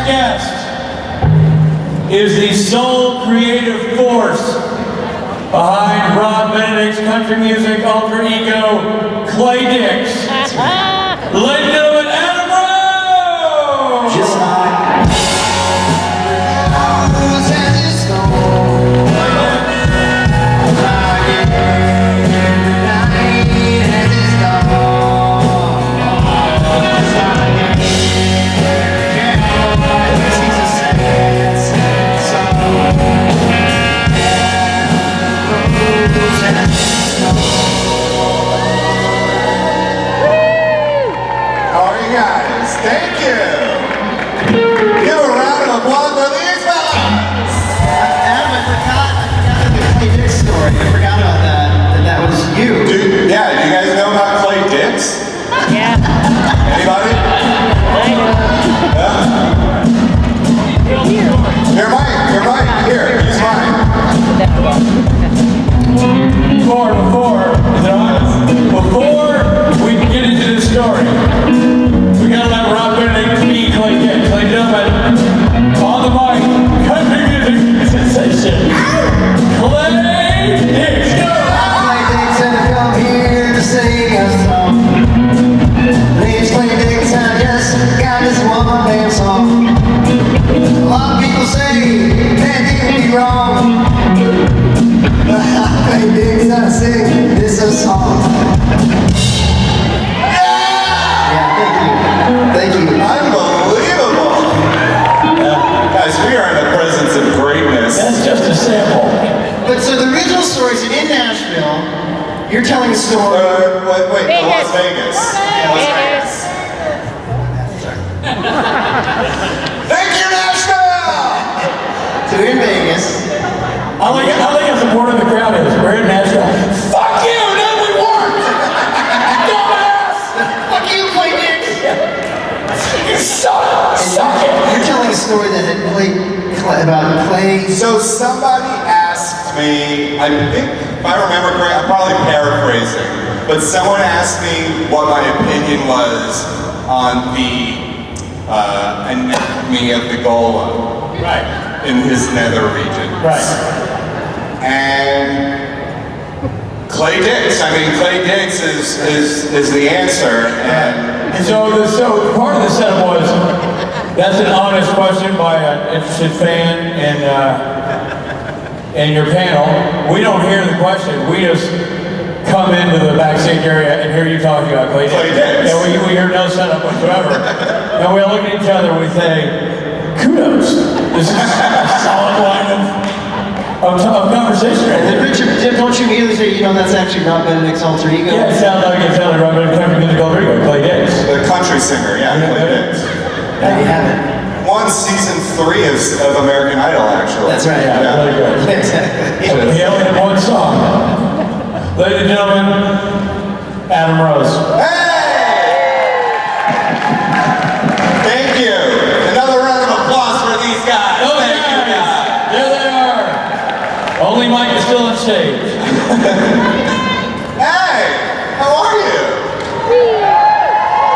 guest is the sole creative force behind Rob Benedict's country music alter ego, Clay Dix. Ladies and gentlemen, Adam Rose! Just thank you. Give a round of applause for these fellas. Adam, I forgot the Clay Dix story. I forgot about that. That was you. Dude, yeah, do you guys know about Clay Dix? Yeah. Anybody? I know. Yeah? Here, Mike. Here, use mine. Before we get into this story, we gotta let Rob Benedict be Clay Dix. Ladies and gentlemen, on the mic, country music sensation, Clay Dix. Clay Dix and I come here to sing a song. Name's Clay Dix and I just got this one man song. A lot of people say that did me wrong, but Clay Dix and I sing this a song. Thank you. Unbelievable. Guys, we are in the presence of greatness. That's just a sample. But so the original story is in Nashville. You're telling a story. Wait, Las Vegas. Las Vegas. Thank you, Nashville! So we're in Vegas. I like how supportive the crowd is. We're in Nashville. Fuck you, then we won! Dumbass! Fuck you, Clay Dix! You suck it! You're telling a story that had about Clay. So somebody asked me, I think, if I remember correctly, I'm probably paraphrasing, but someone asked me what my opinion was on the anatomy of the golem in his nether region. Right. And Clay Dix, Clay Dix is the answer. And so part of the setup was, that's an honest question by an interested fan in your panel. We don't hear the question. We just come into the backstage area and hear you talking about Clay Dix. And we hear no setup whatsoever. And we all look at each other and we say, kudos. This is a solid line of conversation right there. Richard, don't you immediately say, that's actually Rob Benedict's alter ego? Yeah, it sounded like Rob Benedict, country music alter ego, Clay Dix. The country singer, yeah, Clay Dix. There you have it. Won season 3 of American Idol, actually. That's right. Yeah, really good. Exactly. He only had one song. Ladies and gentlemen, Adam Rose. Hey! Thank you. Another round of applause for these guys. Oh, Thank you, guys. there they are. Only Mike is still on stage. Hey, how are you?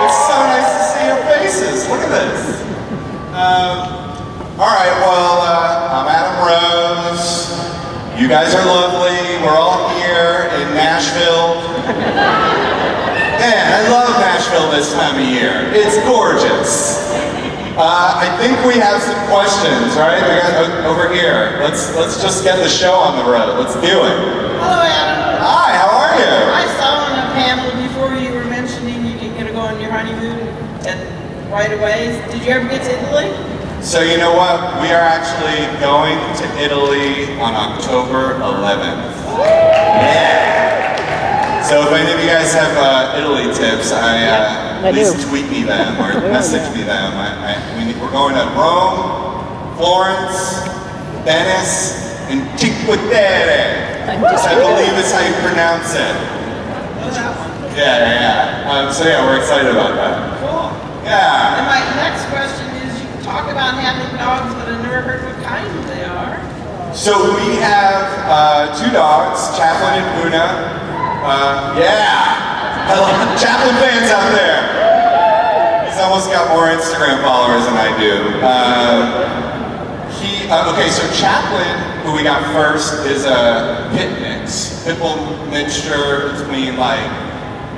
It's so nice to see your faces. Look at this. All right, well, I'm Adam Rose. You guys are lovely. We're all here in Nashville. Man, I love Nashville this time of year. It's gorgeous. I think we have some questions, right? We got over here. Let's just get the show on the road. Let's do it. Hello, Adam. Hi, how are you? I saw on a panel before you were mentioning you're going to go on your honeymoon right away. Did you ever get to Italy? So you know what? We are actually going to Italy on October 11th. Yeah. So if any of you guys have Italy tips, please tweet me them or message me them. We're going to Rome, Florence, Venice, and Cinque Terre. I believe is how you pronounce it. Yeah. So yeah, we're excited about that. Cool. Yeah. And my next question is, you talk about having dogs, but I never heard what kind they are. So we have 2 dogs, Chaplin and Una. Yeah. Chaplin fans out there. Is that almost got more Instagram followers than I do. Okay, so Chaplin, who we got first, is a pit mix. Pitbull mixture between like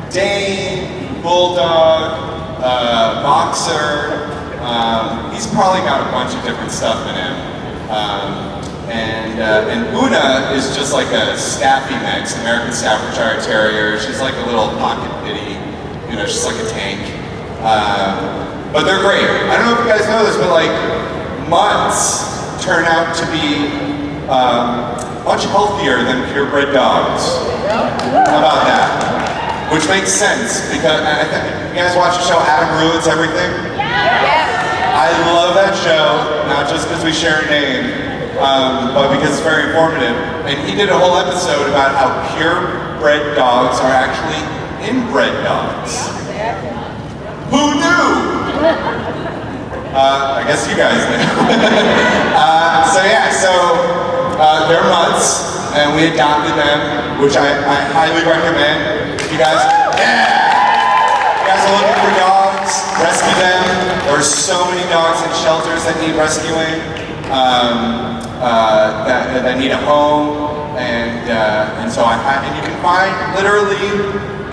Dane, Bulldog, Boxer. He's probably got a bunch of different stuff in him. And Una is just like a Staffy mix, American Staffordshire Terrier. She's like a little pocket bitty, you know, she's like a tank. But they're great. I don't know if you guys know this, but like mutts turn out to be much healthier than purebred dogs. How about that? Which makes sense because you guys watch the show Adam Ruins Everything? I love that show, not just because we share a name, but because it's very informative. And he did a whole episode about how purebred dogs are actually inbred dogs. Who knew? I guess you guys knew. They're mutts, and we adopted them, which I highly recommend. You guys are looking for dogs, rescue them. There are so many dogs in shelters that need rescuing, that need a home, and so you can find literally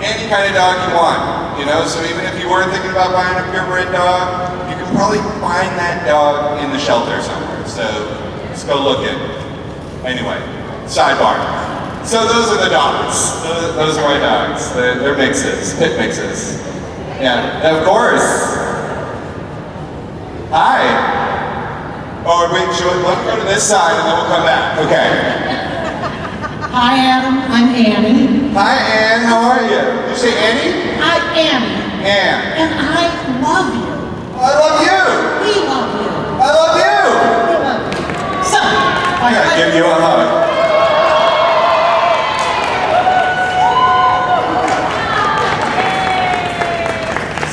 any kind of dog you want, you know. So even if you were thinking about buying a purebred dog, you can probably find that dog in the shelter somewhere. So just go looking. Anyway, sidebar. So those are the dogs. Those are my dogs. They're mixes, pit mixes. Yeah, of course. Hi. Oh, wait, let's go to this side and then we'll come back. Okay. Hi, Adam. I'm Annie. Hi, Ann. How are you? Did you say Annie? I'm Annie. Ann. And I love you. I love you. We love you. I love you. We love you. So, I gotta give you a hug.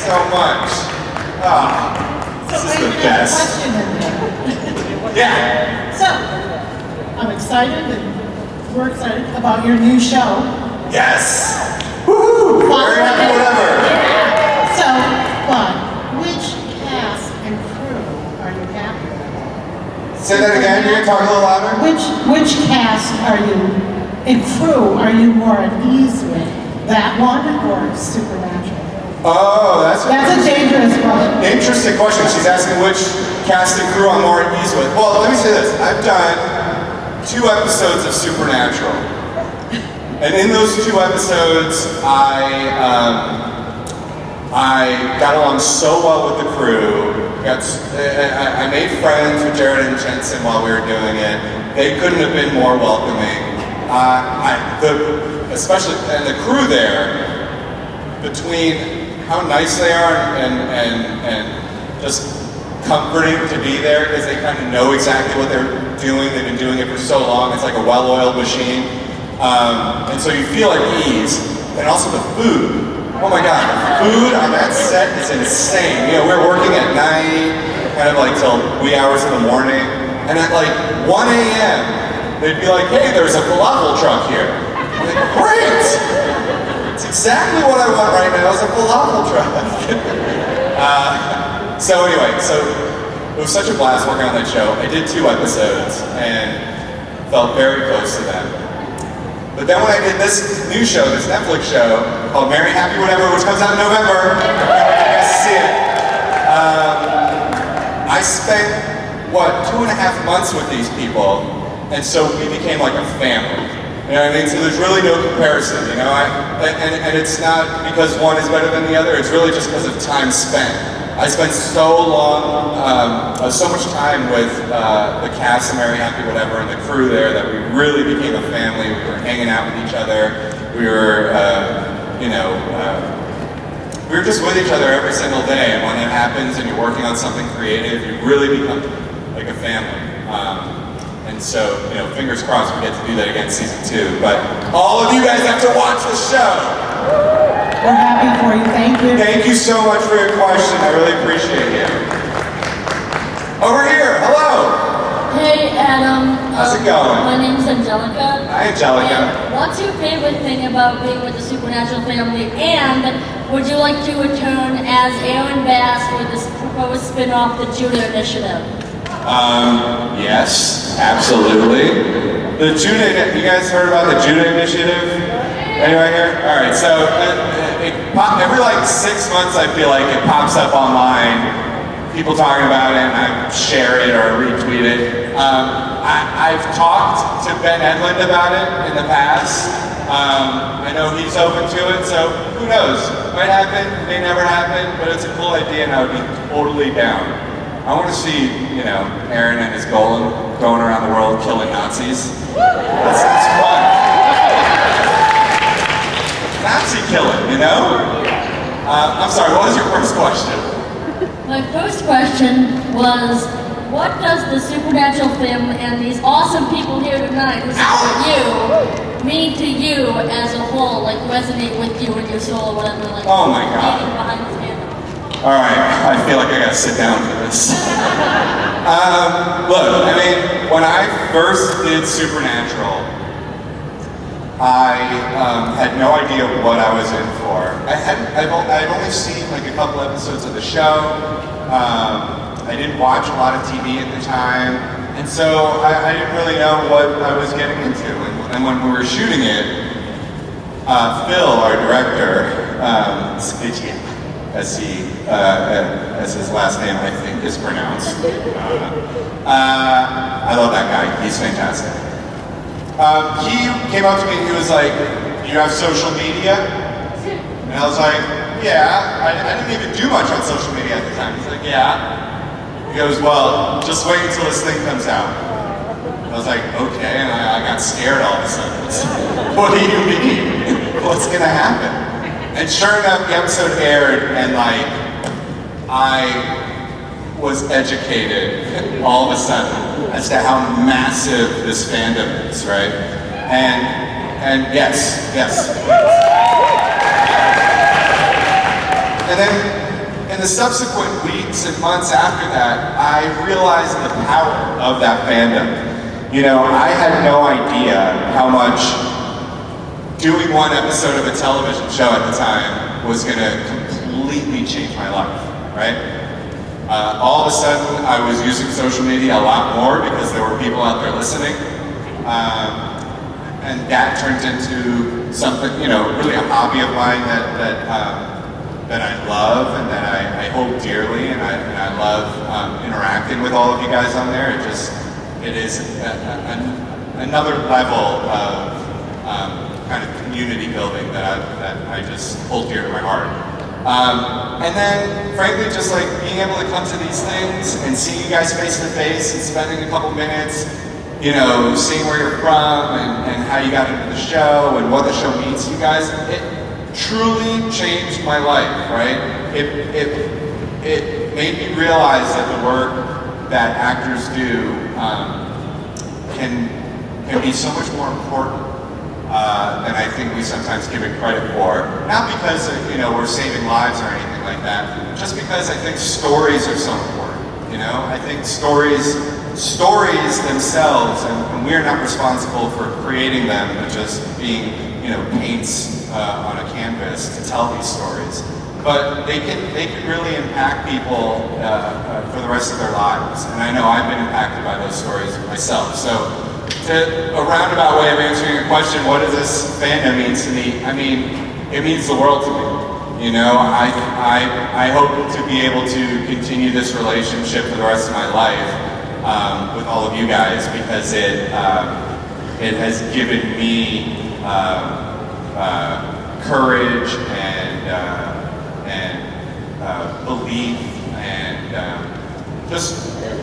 So much. This is the best. Question in there. Yeah. So, I'm excited and we're excited about your new show. Yes. Woohoo. Very happy whatever. Yeah. So, but which cast and crew are you happy with? Say that again. You can talk a little louder. Which cast are you and crew are you more at ease with? That one or Supernatural? Oh, that's a dangerous question. Interesting question. She's asking which cast and crew I'm more at ease with. Well, let me say this. I've done 2 episodes of Supernatural. And in those 2 episodes, I got along so well with the crew. I made friends with Jared and Jensen while we were doing it. They couldn't have been more welcoming. Especially, and the crew there, between how nice they are and just comforting to be there because they kind of know exactly what they're doing. They've been doing it for so long. It's like a well-oiled machine. And so you feel at ease. And also the food. Oh my God, the food on that set is insane. You know, we're working at night, kind of like till wee hours in the morning. And at like 1 a.m., they'd be like, hey, there's a falafel truck here. I'm like, great! It's exactly what I want right now is a falafel truck. So anyway, it was such a blast working on that show. I did 2 episodes and felt very close to them. But then when I did this new show, this Netflix show called Merry Happy Whatever, which comes out in November, I can't wait for you guys to see it. I spent, 2.5 months with these people, and so we became like a family. You know what I mean? So there's really no comparison, you know? And it's not because one is better than the other, it's really just because of time spent. I spent so much time with the cast of Merry Happy Whatever and the crew there that we really became a family. We were hanging out with each other. We were, we were just with each other every single day. And when that happens and you're working on something creative, you really become like a family. And so, you know, fingers crossed we get to do that again season 2. But all of you guys have to watch the show. We're happy for you. Thank you. Thank you so much for your question. I really appreciate it. Over here, hello. Hey, Adam. How's it going? My name's Angelica. Hi, Angelica. And what's your favorite thing about being with the Supernatural family? And would you like to return as Aaron Bass for this proposed spin-off, the Judah Initiative? Yes, absolutely. The Judah, you guys heard about the Judah Initiative? Anyone here? All right, so every like 6 months I feel like it pops up online, people talking about it, and I share it or retweet it. I've talked to Ben Edlund about it in the past. I know he's open to it, so who knows? Might happen, may never happen, but it's a cool idea and I would be totally down. I want to see, Aaron and his golem going around the world killing Nazis. That's fun. Nazi killing, I'm sorry, what was your first question? My first question was, what does the Supernatural family and these awesome people here tonight who support you mean to you as a whole, like resonate with you in your soul or whatever, like Oh my God. being behind this fandom? All right, I feel like I gotta sit down for this. Look, I mean, when I first did Supernatural, I had no idea what I was in for. I'd only seen like a couple episodes of the show. I didn't watch a lot of TV at the time, and so I didn't really know what I was getting into. And when we were shooting it, Phil, our director, Spitia, as his last name I think is pronounced. I love that guy. He's fantastic. He came up to me and he was like, "Do you have social media?" And I was like, "Yeah." I didn't even do much on social media at the time. He's like, "Yeah." He goes, "Well, just wait until this thing comes out." I was like, "Okay," and I got scared all of a sudden. What do you mean? What's gonna happen? And sure enough, the episode aired, and like, I was educated all of a sudden as to how massive this fandom is, right? And yes. And then in the subsequent weeks and months after that, I realized the power of that fandom. I had no idea how much doing one episode of a television show at the time was gonna completely change my life, right? All of a sudden, I was using social media a lot more because there were people out there listening. And that turned into something, really a hobby of mine that I love and that I hold dearly, and I love interacting with all of you guys on there. It is another level of kind of community building that I just hold dear to my heart. And then, frankly, just like being able to come to these things and seeing you guys face to face and spending a couple minutes, seeing where you're from and how you got into the show and what the show means to you guys, it truly changed my life, right? It made me realize that the work that actors do can be so much more important than I think we sometimes give it credit for. Not because we're saving lives or anything like that, just because I think stories are so important. I think stories themselves, and we're not responsible for creating them, but just being paints on a canvas to tell these stories. But they can really impact people for the rest of their lives, and I know I've been impacted by those stories myself. So, a roundabout way of answering your question, what does this fandom mean to me? I mean, it means the world to me. I hope to be able to continue this relationship for the rest of my life with all of you guys, because it has given me courage and belief, and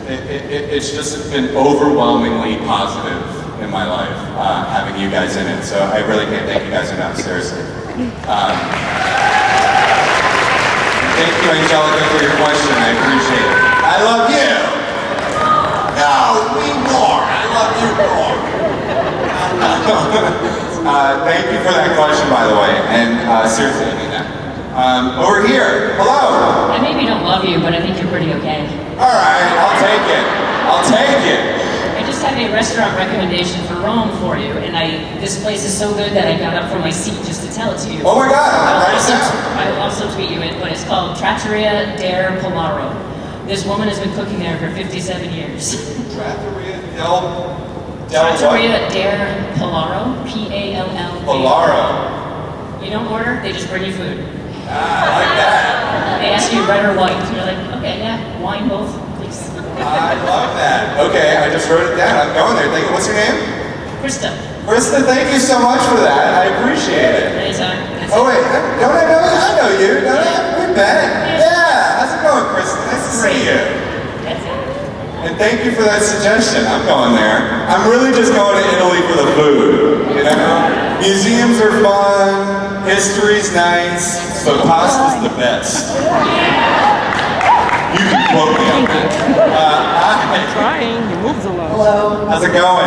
it's just been overwhelmingly positive in my life having you guys in it. So I really can't thank you guys enough, seriously. Thank you, Angelica, for your question. I appreciate it. I love you. No, me more. I love you more. Thank you for that question, by the way. And seriously, I mean that. Over here, hello. I maybe don't love you, but I think you're pretty okay. All right, I'll take it. I just have a restaurant recommendation for Rome for you, and this place is so good that I got up from my seat just to tell it to you. Oh my God, write it down. I'll also tweet you it, but it's called Trattoria del Polaro. This woman has been cooking there for 57 years. Trattoria Trattoria del Polaro, P-A-L-L. Polaro. You don't order, they just bring you food. I like that. They ask you red or white, and you're like, okay, yeah, wine both, please. I love that. Okay, I just wrote it down. I'm going there. Thank you. What's your name? Krista. Krista, thank you so much for that. I appreciate it. Anytime. Oh wait, don't I know you? I know you. Don't I? We met. Yeah. How's it going, Krista? Nice to see you. That's it. And thank you for that suggestion. I'm going there. I'm really just going to Italy for the food. You know, museums are fun. History's nice, but pasta's the best. You can quote me on that. Hi. Trying, he moves a lot. Hello. How's it going?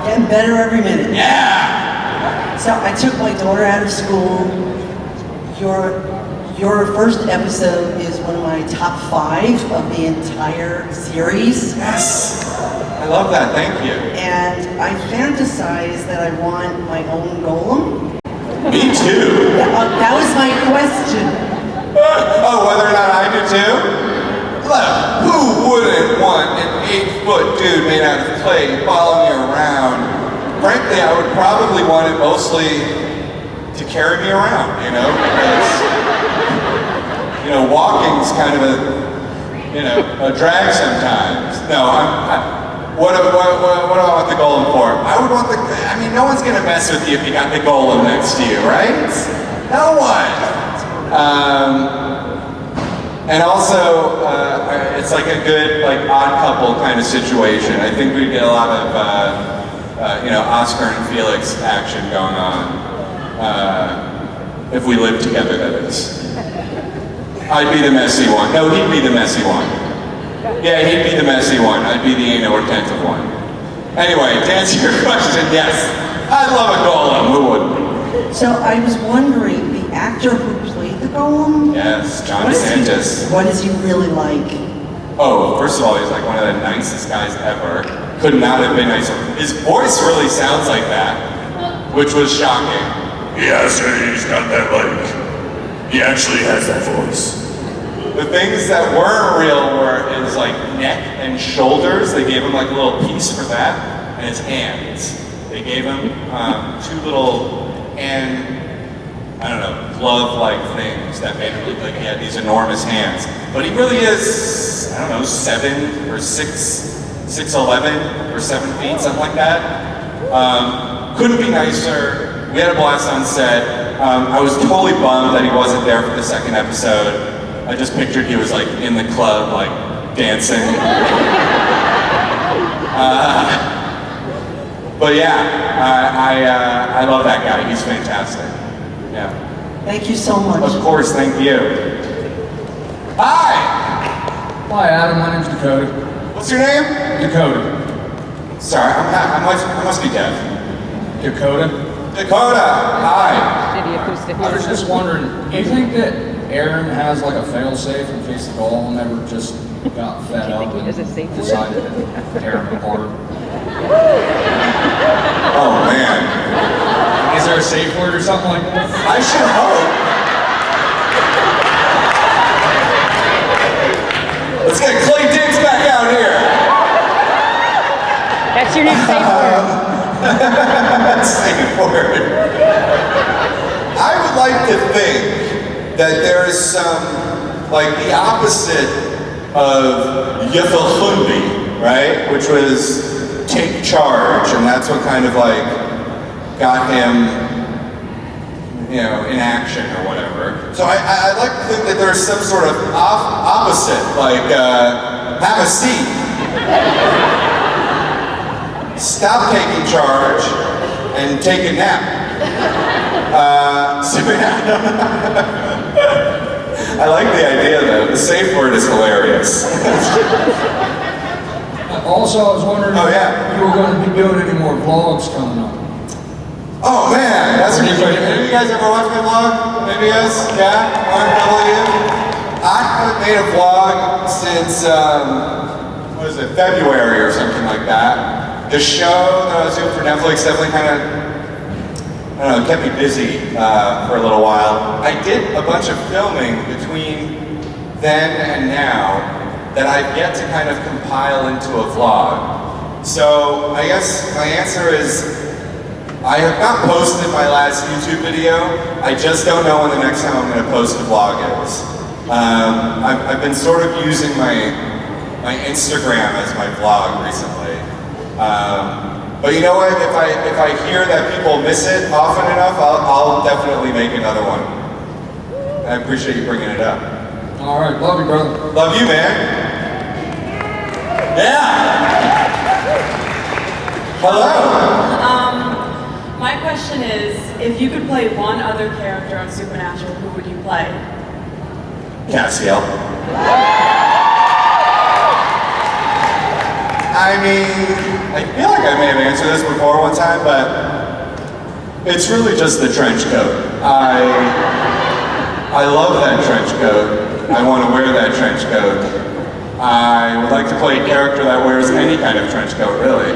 Getting better every minute. Yeah. So I took my daughter out of school. Your first episode is one of my top 5 of the entire series. Yes. I love that. Thank you. And I fantasize that I want my own golem. Me too. That was my question. Oh, whether or not I do too? Look, who wouldn't want an 8-foot dude made out of clay follow me around? Frankly, I would probably want it mostly to carry me around, you know? Because, you know, walking's kind of a drag sometimes. No, what do I want the golem for? I would want no one's gonna mess with you if you got the golem next to you, right? No one. And also, it's like a good, odd couple kind of situation. I think we'd get a lot of, Oscar and Felix action going on. If we lived together, that is. I'd be the messy one. No, he'd be the messy one. Yeah, he'd be the messy one. I'd be the anal retentive one. Anyway, to answer your question, yes. I'd love a golem. Who wouldn't? So I was wondering, the actor who played the golem? Yes, John DeSantis. What is he really like? Oh, first of all, he's like one of the nicest guys ever. Could not have been nicer. His voice really sounds like that, which was shocking. Yes, he's got that he actually has that voice. The things that weren't real were his neck and shoulders. They gave him a little piece for that, and his hands. They gave him 2 little glove-like things that made it look like he had these enormous hands. But he really is, 7 or 6'11" or 7 feet, something like that. Couldn't be nicer. We had a blast on set. I was totally bummed that he wasn't there for the second episode. I just pictured he was in the club, dancing. But yeah, I love that guy. He's fantastic. Yeah. Thank you so much. Of course, thank you. Hi! Hi, Adam. My name's Dakota. What's your name? Dakota. Sorry, I must be deaf. Dakota? Dakota! Hi! I was just wondering, do you think that Aaron has a fail-safe in case the golem ever just got fed up and decided to tear him apart? Oh man. Is there a safe word or something like that? I should hope. Let's get Clay Diggs back out here. That's your new safe word. Safe word. I would like to think that there is some, the opposite of Yethelhundi, right? Which was take charge, and that's what kind of got him, in action or whatever. So I'd like to think that there's some sort of opposite, have a seat. Stop taking charge and take a nap. So yeah. I like the idea though. The safe word is hilarious. Also, I was wondering if you were going to be doing any more vlogs coming up. Oh man, that's a good question. Have you guys ever watched my vlog? Maybe yes? Yeah? RW? I haven't made a vlog since, February or something like that. the show that I was doing for Netflix definitely kind of, I don't know, kept me busy for a little while. I did a bunch of filming between then and now that I've yet to kind of compile into a vlog. So I guess my answer is, I have not posted my last YouTube video. I just don't know when the next time I'm going to post a vlog is. I've been sort of using my Instagram as my vlog recently. But you know what? If I hear that people miss it often enough, I'll definitely make another one. I appreciate you bringing it up. All right, love you, brother. Love you, man. Yeah. Hello. My question is, if you could play one other character on Supernatural, who would you play? Castiel. I mean, I feel like I may have answered this before one time, but it's really just the trench coat. I love that trench coat. I want to wear that trench coat. I would like to play a character that wears any kind of trench coat, really.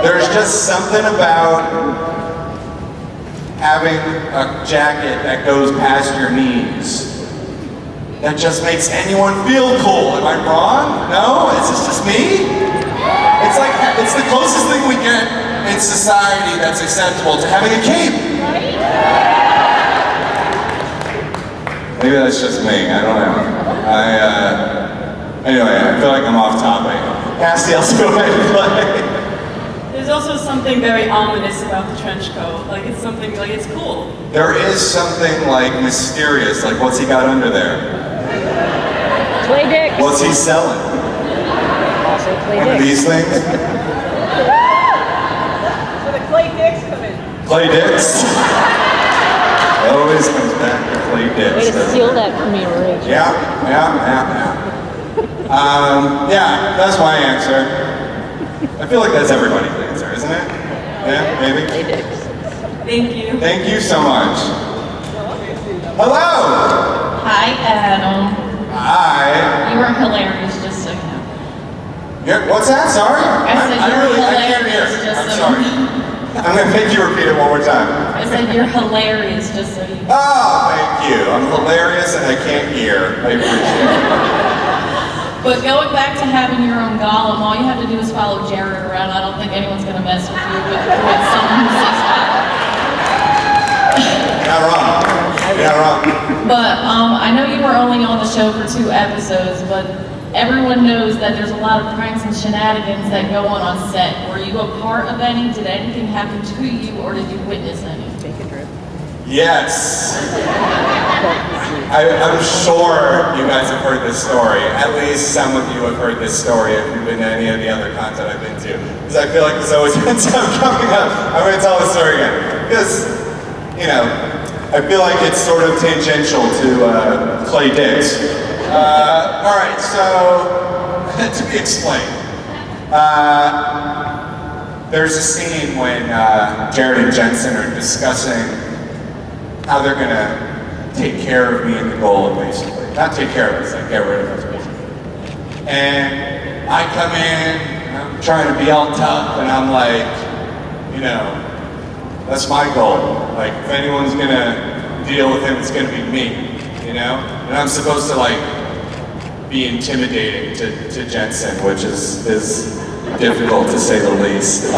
There's just something about having a jacket that goes past your knees that just makes anyone feel cool. Am I wrong? No? Is this just me? It's like, it's the closest thing we get in society that's acceptable to having a cape. Maybe that's just me, I don't know. Anyway, I feel like I'm off topic. Castiel's go ahead and play. There's also something very ominous about the trench coat. Like, it's something, like, it's cool. There is something, like, mysterious, like, what's he got under there? Clay dicks. What's he selling? Also clay One of dicks. these things? So the clay dicks come in. Clay dicks? It always comes back to clay dicks. Way to doesn't steal it? that from me, Rachel. Yeah, that's my answer. I feel like that's everybody's answer, isn't it? Yeah, maybe? Clay dicks. Thank you. Thank you so much. Hello! Hi, Adam. Hi. You were hilarious, just so you know. What's that? Sorry? I said I you're can't hear. hilarious, just I'm so sorry. I'm going to make you repeat it one more time. I said you're hilarious, just so you know. Oh, thank you. I'm hilarious and I can't hear. I appreciate it. But going back to having your own golem, all you have to do is follow Jared around. I don't think anyone's going to mess with you with someone who's 6'5". You're not wrong. You're not wrong. But I know you were only on the show for 2 episodes, but everyone knows that there's a lot of pranks and shenanigans that go on set. Were you a part of any? Did anything happen to you, or did you witness any? Take a trip. Yes. I'm sure you guys have heard this story. At least some of you have heard this story if you've been to any of the other content I've been to. Because I feel like this always ends up coming up. I'm going to tell the story again. Because, you know, I feel like it's sort of tangential to Clay Dicks. Alright, so, to be explained. There's a scene when Jared and Jensen are discussing how they're gonna take care of me and the golem, basically. Not take care of us, like get rid of us, basically. And I come in, I'm trying to be all tough, and I'm like, you know, that's my goal. Like, if anyone's gonna deal with him, it's gonna be me, you know? And I'm supposed to, like, be intimidating to Jensen, which is difficult to say the least.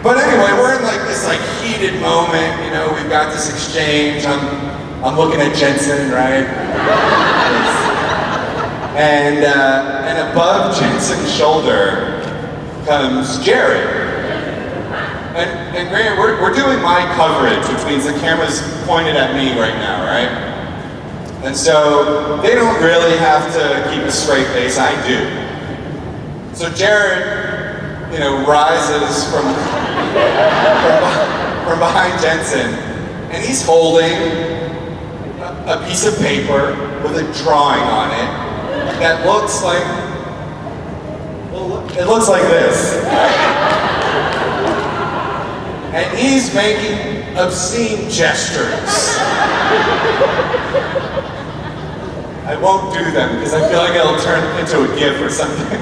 But anyway, we're in like this like heated moment, you know, we've got this exchange, I'm looking at Jensen, right? And above Jensen's shoulder comes Jared. And Grant, we're doing my coverage, which means the camera's pointed at me right now, right? And so they don't really have to keep a straight face, I do. So Jared, you know, rises from behind Jensen, and he's holding a piece of paper with a drawing on it that looks like, well, it looks like this. And he's making obscene gestures. I won't do them because I feel like it'll turn into a GIF or something.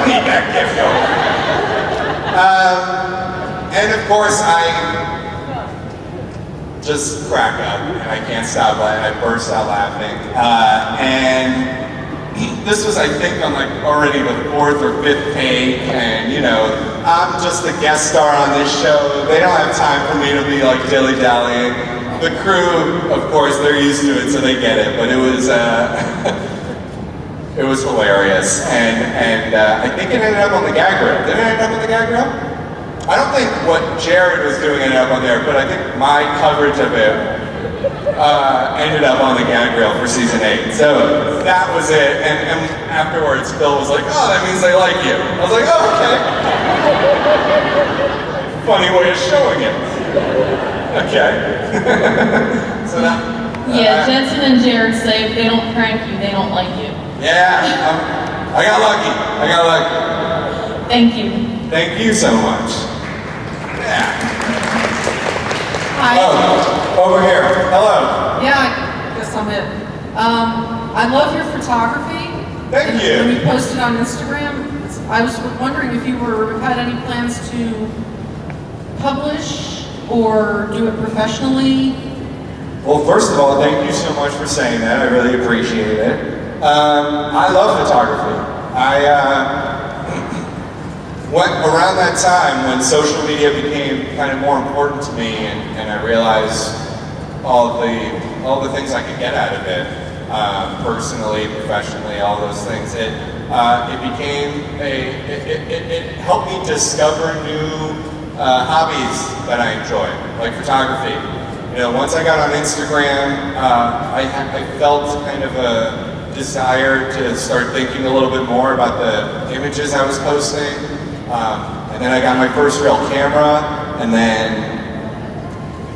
need that gift going. And of course, I just crack up, and I can't stop. I burst out laughing. And this was, I think, on like already the 4th or 5th take, and you know, I'm just a guest star on this show. They don't have time for me to be like dilly-dallying. The crew, of course, they're used to it, so they get it. But it was, it was hilarious, and I think it ended up on the gag reel. Did it end up on the gag reel? I don't think what Jared was doing ended up on there, but I think my coverage of it ended up on the gag reel for season 8. So that was it, and afterwards Phil was like, oh, that means they like you. I was like, oh, okay. Funny way of showing it. Okay. So that... Yeah, Jensen and Jared say if they don't prank you, they don't like you. Yeah, I got lucky. I got lucky. Thank you. Thank you so much. Yeah. Hi. Oh, over here. Hello. Yeah, I guess I'm it. I love your photography. Thank you. When you post it on Instagram, I was wondering if you had any plans to publish or do it professionally. Well, first of all, thank you so much for saying that. I really appreciate it. I love photography. Around that time when social media became kind of more important to me, and I realized all the things I could get out of it, personally, professionally, all those things, it helped me discover new hobbies that I enjoy, like photography. You know, once I got on Instagram, I felt kind of a desire to start thinking a little bit more about the images I was posting. And then I got my first real camera, and then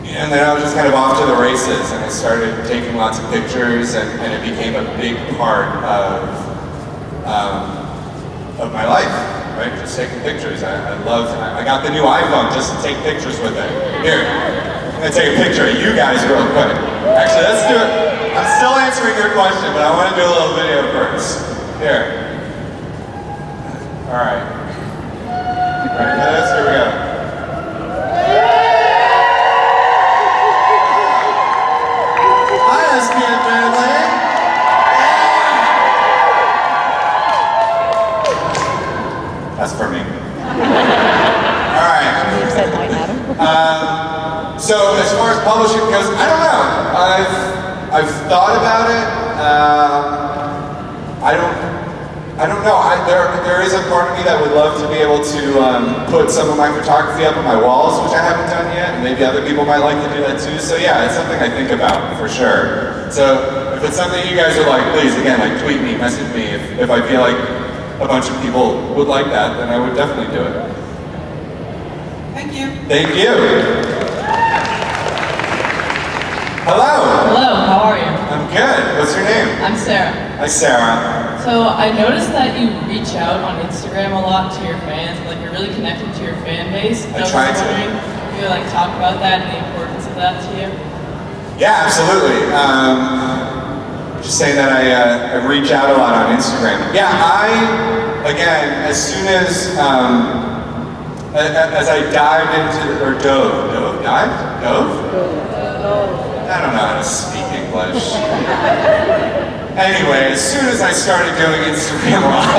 I was just kind of off to the races, and I started taking lots of pictures, and it became a big part of my life, right? Just taking pictures. I got the new iPhone just to take pictures with it. Here, I'm gonna take a picture of you guys real quick. Actually, let's do it. I'm still answering your question, but I want to do a little video first. Here. All right. Ready for this? Here we go. Hi, SPN family. That's for me. All right. You said hi, Adam. So as far as publishing goes, I don't know. I've thought about it. I don't know. There is a part of me that would love to be able to put some of my photography up on my walls, which I haven't done yet, and maybe other people might like to do that too. So yeah, it's something I think about for sure. So if it's something you guys are like, please, again, like tweet me, message me. If I feel like a bunch of people would like that, then I would definitely do it. Thank you. Thank you. Hello. Hello, how are you? I'm good. What's your name? I'm Sarah. Hi, Sarah. So I noticed that you reach out on Instagram a lot to your fans, like you're really connected to your fan base. I try to. If you like talk about that and the importance of that to you. Yeah, absolutely. Just saying that I reach out a lot on Instagram. Yeah, again, as soon as I dived into, or dove? I don't know how to speak English. Anyway, as soon as I started doing Instagram a lot,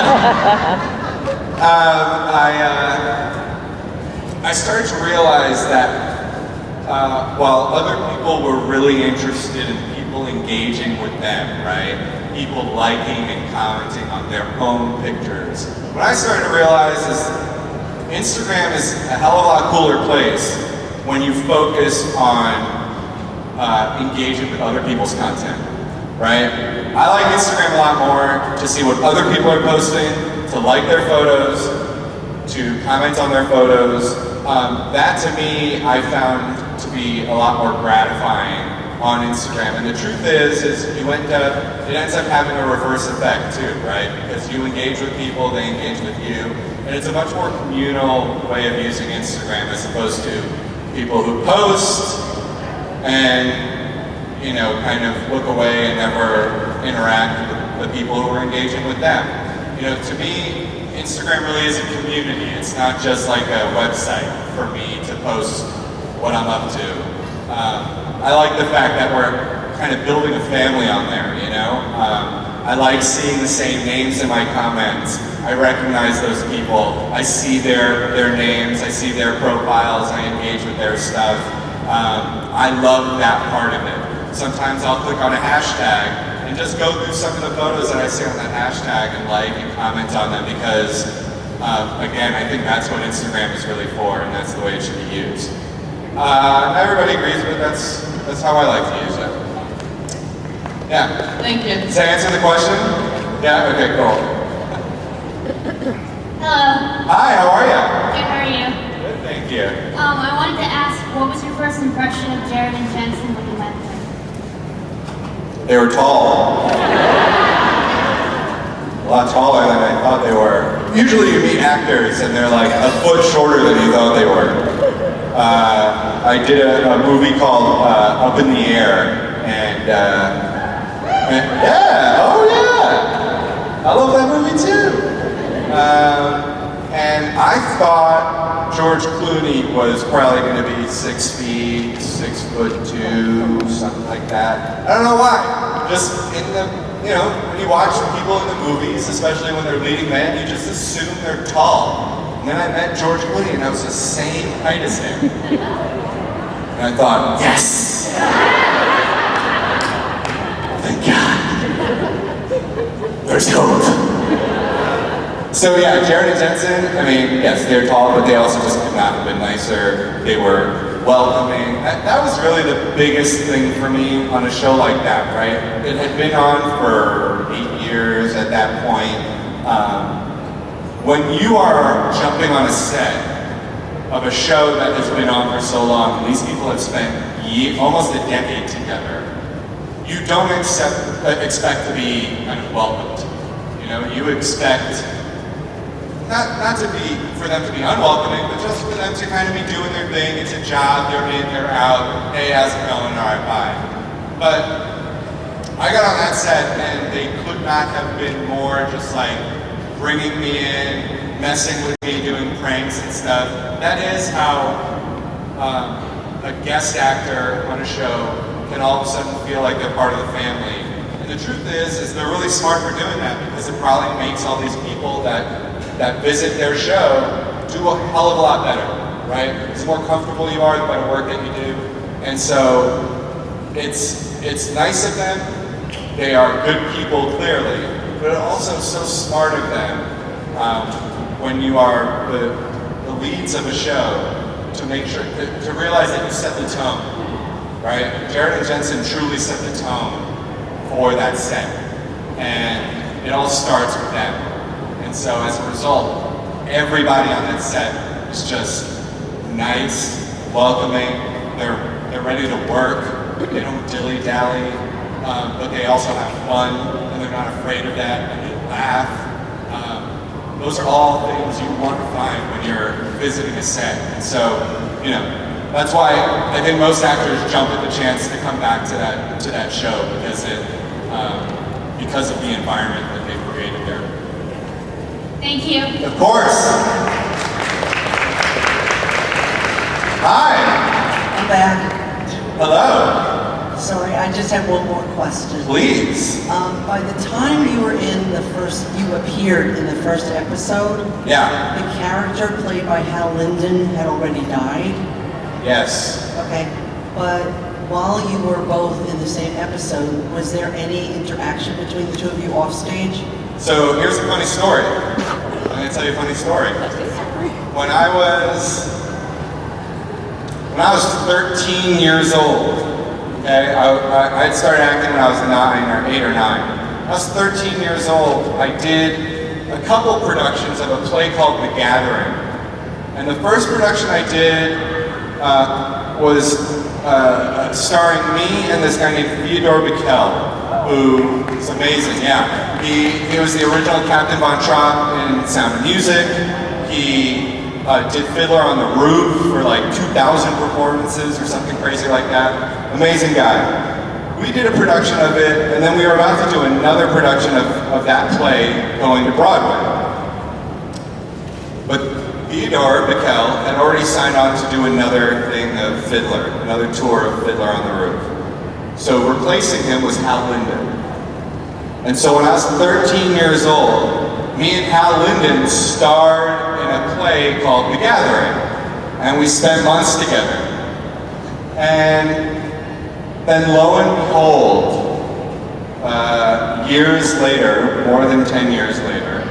I started to realize that while other people were really interested in people engaging with them, right? People liking and commenting on their own pictures. What I started to realize is Instagram is a hell of a lot cooler place when you focus on engaging with other people's content, right? I like Instagram a lot more to see what other people are posting, to like their photos, to comment on their photos. That to me, I found to be a lot more gratifying on Instagram. And the truth is it ends up having a reverse effect too, right? Because you engage with people, they engage with you. And it's a much more communal way of using Instagram as opposed to people who post and kind of look away and never interact with the people who are engaging with them. To me, Instagram really is a community. It's not just like a website for me to post what I'm up to. I like the fact that we're kind of building a family on there, you know? I like seeing the same names in my comments. I recognize those people. I see their names, I see their profiles, I engage with their stuff. I love that part of it. Sometimes I'll click on a hashtag and just go through some of the photos that I see on that hashtag and like and comment on them because, again, I think that's what Instagram is really for and that's the way it should be used. Not everybody agrees, but that's how I like to use it. Yeah. Thank you. Does that answer the question? Yeah? Okay, cool. Hello. Hi, how are you? Good, how are you? Good, thank you. I wanted to ask, what was your first impression of Jared and Jensen when you met them? They were tall. A lot taller than I thought they were. Usually you meet actors and they're like a foot shorter than you thought they were. I did a movie called Up in the Air, and yeah, oh yeah! I love that movie too. And I thought George Clooney was probably going to be 6 feet, 6'2", something like that. I don't know why. Just in the, you know, when you watch people in the movies, especially when they're leading men, you just assume they're tall. And then I met George Clooney and I was the same height as him. And I thought, yes! Thank God. There's hope. So yeah, Jared and Jensen, I mean, yes, they're tall, but they also just could not have been nicer. They were welcoming. That was really the biggest thing for me on a show like that, right? It had been on for 8 years at that point. When you are jumping on a set of a show that has been on for so long, and these people have spent almost a decade together, you don't expect to be kind of welcomed. You know, you expect not to be for them to be unwelcoming, but just for them to kind of be doing their thing. It's a job, they're in, they're out. Hey, how's it going? All right, bye. But I got on that set and they could not have been more just like bringing me in, messing with me, doing pranks and stuff. That is how a guest actor on a show can all of a sudden feel like they're part of the family. And the truth is they're really smart for doing that because it probably makes all these people that visit their show do a hell of a lot better, right? The more comfortable you are, the better work that you do. And so it's nice of them. They are good people, clearly, but it's also so smart of them when you are the leads of a show to make sure, to realize that you set the tone, right? Jared and Jensen truly set the tone for that set. And it all starts with them. And so as a result, everybody on that set is just nice, welcoming, they're ready to work, they don't dilly-dally, but they also have fun, and they're not afraid of that, and they laugh. Those are all things you want to find when you're visiting a set. And so, you know, that's why I think most actors jump at the chance to come back to that show because of the environment that they've created there. Thank you. Of course. Hi. I'm back. Hello. Sorry, I just have one more question. Please. By the time you appeared in the first episode, yeah, the character played by Hal Linden had already died. Yes. Okay, but while you were both in the same episode, was there any interaction between the two of you off stage? So here's a funny story. I'm going to tell you a funny story. When I was 13 years old, okay, I had started acting when I was 8 or 9. I was 13 years old. I did a couple productions of a play called The Gathering. And the first production I did was starring me and this guy named Theodore Bikel, who is amazing, yeah. He was the original Captain Von Trapp in Sound of Music. He did Fiddler on the Roof for like 2,000 performances or something crazy like that. Amazing guy. We did a production of it, and then we were about to do another production of that play going to Broadway. Theodore Bickel had already signed on to do another thing of Fiddler, another tour of Fiddler on the Roof. So replacing him was Hal Linden. And so when I was 13 years old, me and Hal Linden starred in a play called The Gathering. And we spent months together. And then lo and behold, years later, more than 10 years later,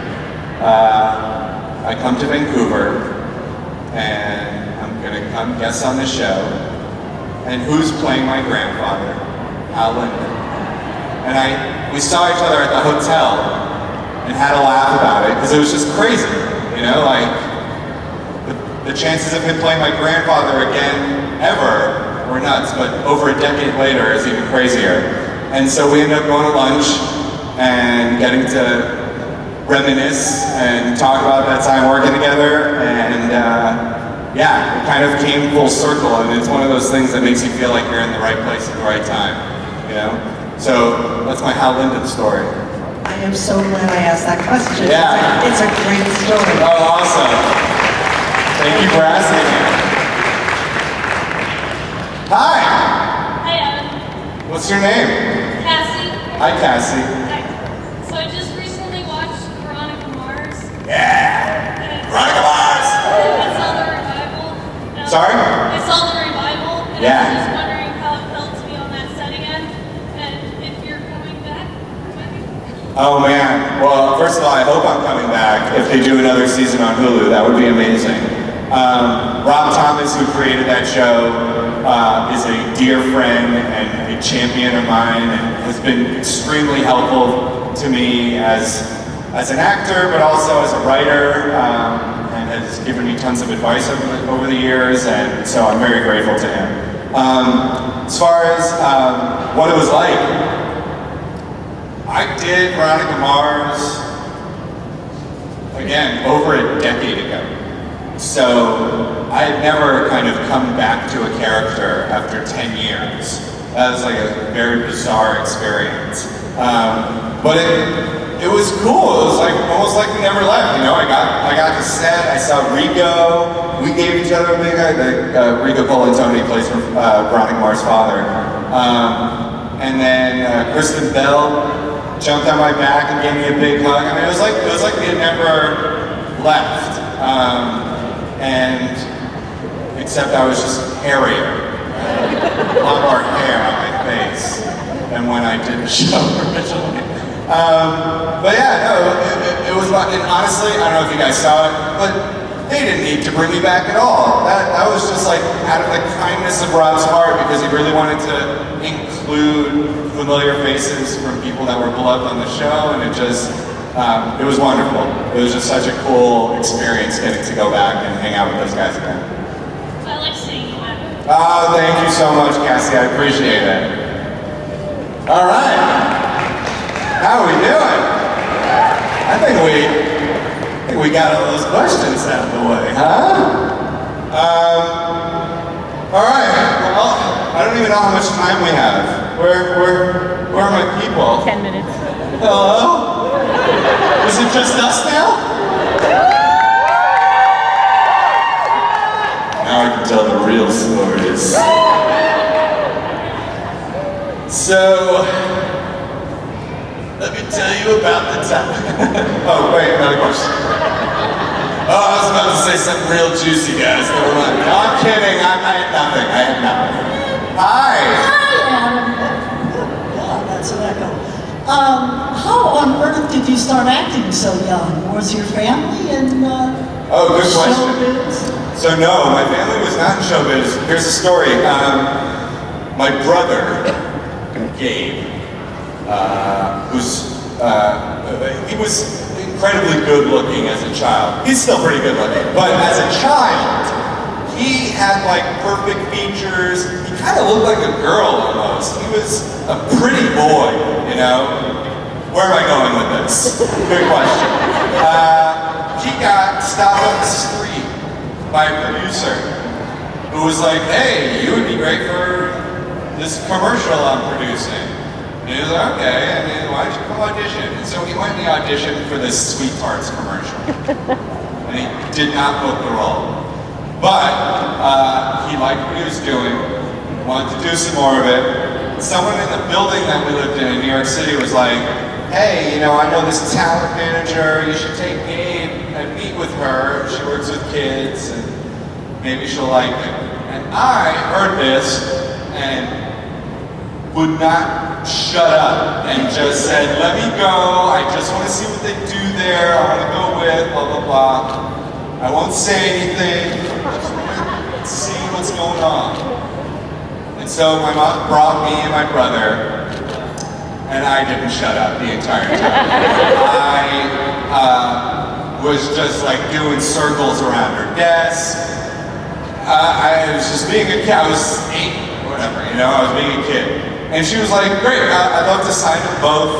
I come to Vancouver and I'm gonna come guest on the show. And who's playing my grandfather? Hal Linden. And we saw each other at the hotel and had a laugh about it because it was just crazy, you know, like the chances of him playing my grandfather again ever were nuts, but over a decade later is even crazier. And so we ended up going to lunch and getting to reminisce and talk about that time working together, and yeah, it kind of came full circle, and it's one of those things that makes you feel like you're in the right place at the right time, you know? So that's my Hal Linden story. I am so glad I asked that question. Yeah. It's a great story. Oh, awesome. Thank you for asking me. Hi. Hi, Adam. What's your name? Cassie. Hi, Cassie. Hi. So I just recently watched Veronica Mars. Yeah. Veronica Mars. I saw the revival. Sorry? I saw the revival. And Yeah. I was just wondering how it felt to be on that set again, and if you're coming back. Oh man, well first of all I hope I'm coming back if they do another season on Hulu, that would be amazing. Rob Thomas, who created that show, is a dear friend and a champion of mine and has been extremely helpful to me as an actor but also as a writer, and has given me tons of advice over the years, and so I'm very grateful to him. As far as what it was like, I did Veronica Mars, again, over a decade ago. So I had never kind of come back to a character after 10 years. That was like a very bizarre experience. But it was cool. It was like almost like we never left, you know? I got to set, I saw Rico. We gave each other a big hug. Rico Colantoni plays Veronica Mars' father. And then Kristen Bell jumped on my back and gave me a big hug. I mean, it was like we had never left. And except I was just hairier. A lot more hair on my face than when I did the show originally. But yeah, no, it was, and honestly, I don't know if you guys saw it, but they didn't need to bring me back at all. That was just like out of the kindness of Rob's heart, because he really wanted to include familiar faces from people that were beloved on the show, and it just, it was wonderful. It was just such a cool experience getting to go back and hang out with those guys again. I like seeing you back. Oh, thank you so much, Cassie. I appreciate it. All right. How are we doing? I think we got all those questions out of the way, huh? All right. Well, I don't even know how much time we have. Where are my people? 10 minutes. Hello? Is it just us now? Now I can tell the real stories. So, let me tell you about the time. Oh, wait, another question. Oh, I was about to say something real juicy, guys. Never mind. No, I'm kidding. I had nothing. Hi. Yeah, that's an echo. How on earth did you start acting so young? Was your family in Oh, good question. showbiz? So no, my family was not in showbiz. Here's the story. My brother, Gabe, he was incredibly good looking as a child. He's still pretty good looking, but as a child, he had like perfect features. He kind of looked like a girl almost. He was a pretty boy, you know? Where am I going with this? Good question. He got stopped on the street by a producer who was like, hey, you would be great for this commercial I'm producing. And he was like, okay, and then why don't you come audition? And so he went and he auditioned for this Sweethearts commercial. and he did not book the role. But he liked what he was doing, wanted to do some more of it. Someone in the building that we lived in New York City was like, hey, you know, I know this talent manager, you should take Gabe and meet with her. She works with kids, and maybe she'll like it. And I heard this and would not shut up and just said, let me go, I just want to see what they do there, I want to go with, blah, blah, blah. I won't say anything, just want to see what's going on. And so my mom brought me and my brother, and I didn't shut up the entire time. I was just like doing circles around her desk. I was just being a kid. I was 8 or whatever, you know, I was being a kid. And she was like, great, I'd love to sign them both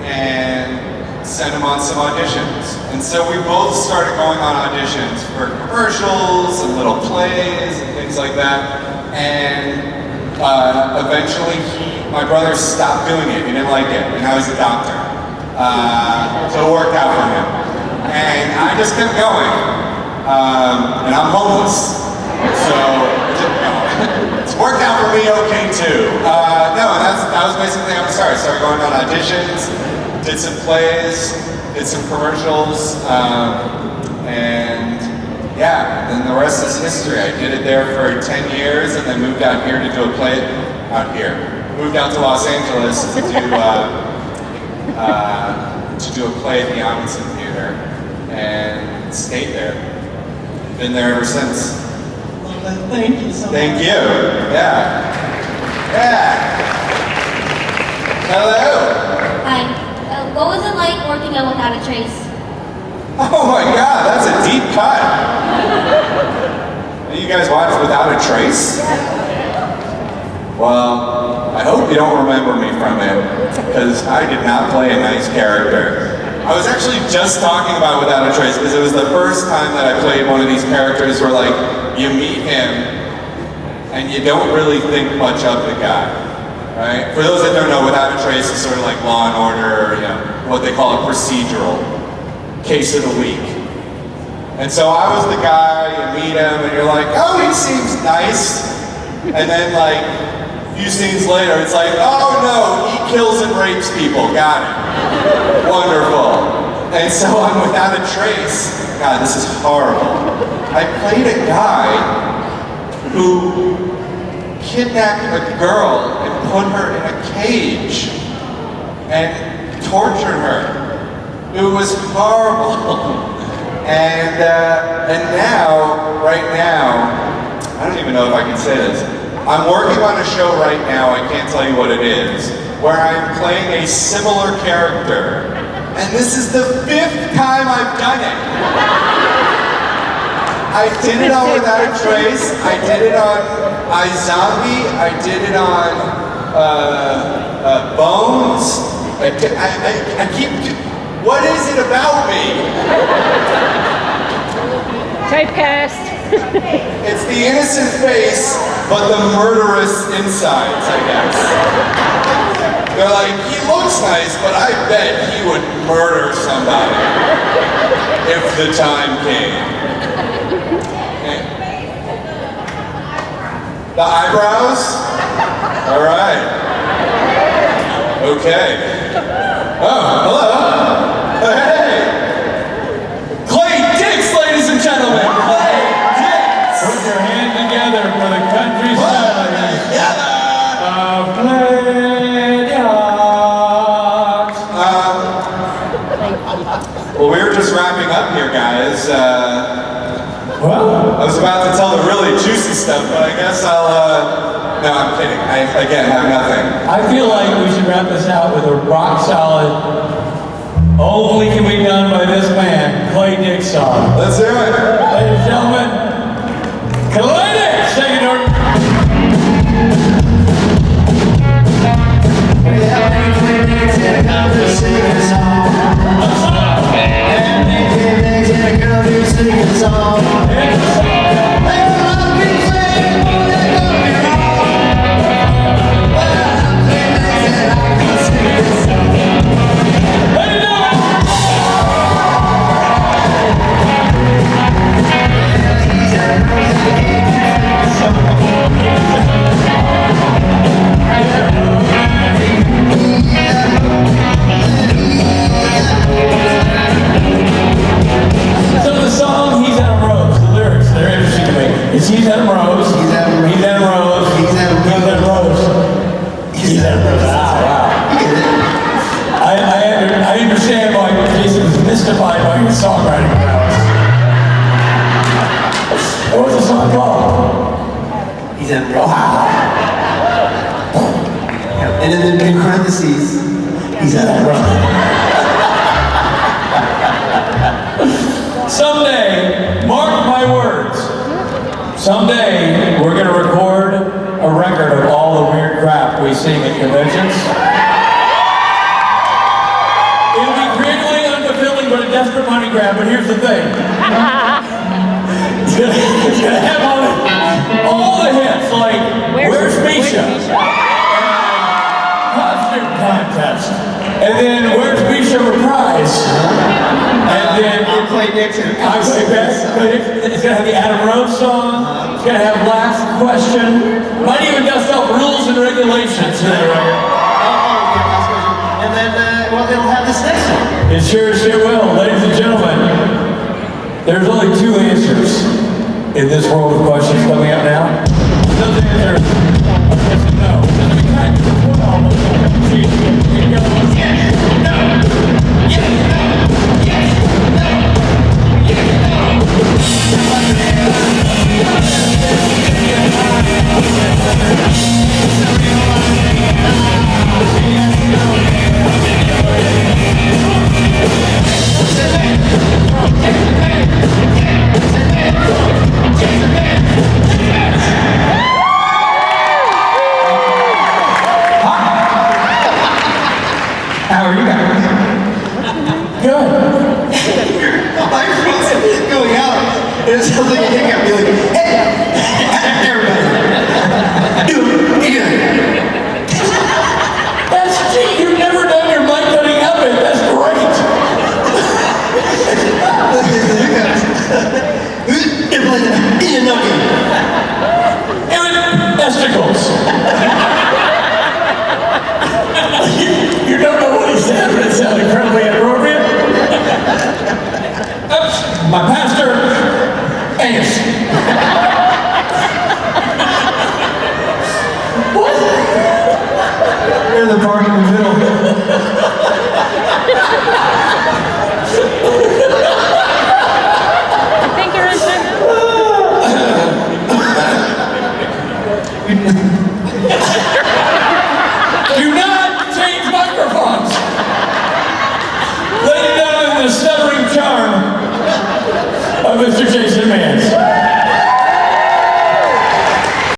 and send them on some auditions. And so we both started going on auditions for commercials and little plays and things like that. And eventually my brother stopped doing it. He didn't like it, and now he's a doctor. So it worked out for him. And I just kept going. And I'm homeless. So it's worked out for me okay too. No, that was basically how it started. I started going on auditions, did some plays, did some commercials, and yeah, then the rest is history. I did it there for 10 years and then moved out here to do a play out here. Moved out to Los Angeles to do a play at the Amundsen Theater and stayed there. Been there ever since. Thank you so much. Thank you. Yeah. Yeah. Hello. Hi. What was it like working on Without a Trace? Oh my God, that's a deep cut. You guys watched Without a Trace? Well, I hope you don't remember me from it, because I did not play a nice character. I was actually just talking about Without a Trace, because it was the first time that I played one of these characters where, like, you meet him, and you don't really think much of the guy, right? For those that don't know, Without a Trace is sort of like Law and Order, you know, what they call a procedural. Case of the week. And so I was the guy, you meet him, and you're like, oh, he seems nice. And then, like, a few scenes later, it's like, oh no, he kills and rapes people. Got it. Wonderful. And so I'm Without a Trace. God, this is horrible. I played a guy who kidnapped a girl and put her in a cage and tortured her. It was horrible. And now, right now, I don't even know if I can say this. I'm working on a show right now, I can't tell you what it is, where I'm playing a similar character. And this is the 5th time I've done it. I did it on Without a Trace, I did it on iZombie, I did it on Bones. I keep... What is it about me? Typecast. It's the innocent face, but the murderous insides, I guess. They're like, he looks nice, but I bet he would murder somebody if the time came. Okay. The eyebrows? All right. Okay. Oh, hello. Hey! Clay Dix, ladies and gentlemen! Clay Dix! Put your hands together for the country stars. Clay Dix. Well, we were just wrapping up here, guys. Well, I was about to tell the really juicy stuff, but I guess I'll, no, I'm kidding. I, again, have nothing. I feel like we should wrap this out with a rock solid, only can be done by this man, Clay Dix song. Let's do it. Ladies and gentlemen, Clay Dix, thank you, Jordan. And then in parentheses, he's Adam Rose. Someday, mark my words, someday we're going to record a record of all the weird crap we sing at conventions. It'll be creatively unfulfilling but a desperate money grab, but here's the thing. It's going to have all the hits, like Where's Misha? Costume contest. And then Where's Misha reprise? And then I'll play Nixon. I play Beck. It's gonna have the Adam Rose song. It's gonna have Last Question. Might even dust off rules and regulations in there. And then, well, it'll have this next one. It sure will. Ladies and gentlemen, there's only two answers in this world of questions coming up now. Those answers are yes and no. Doesn't mean kind of 12. It goes yes, no, yes, no, yes, no, How are you guys? Good. My friends going out. There's something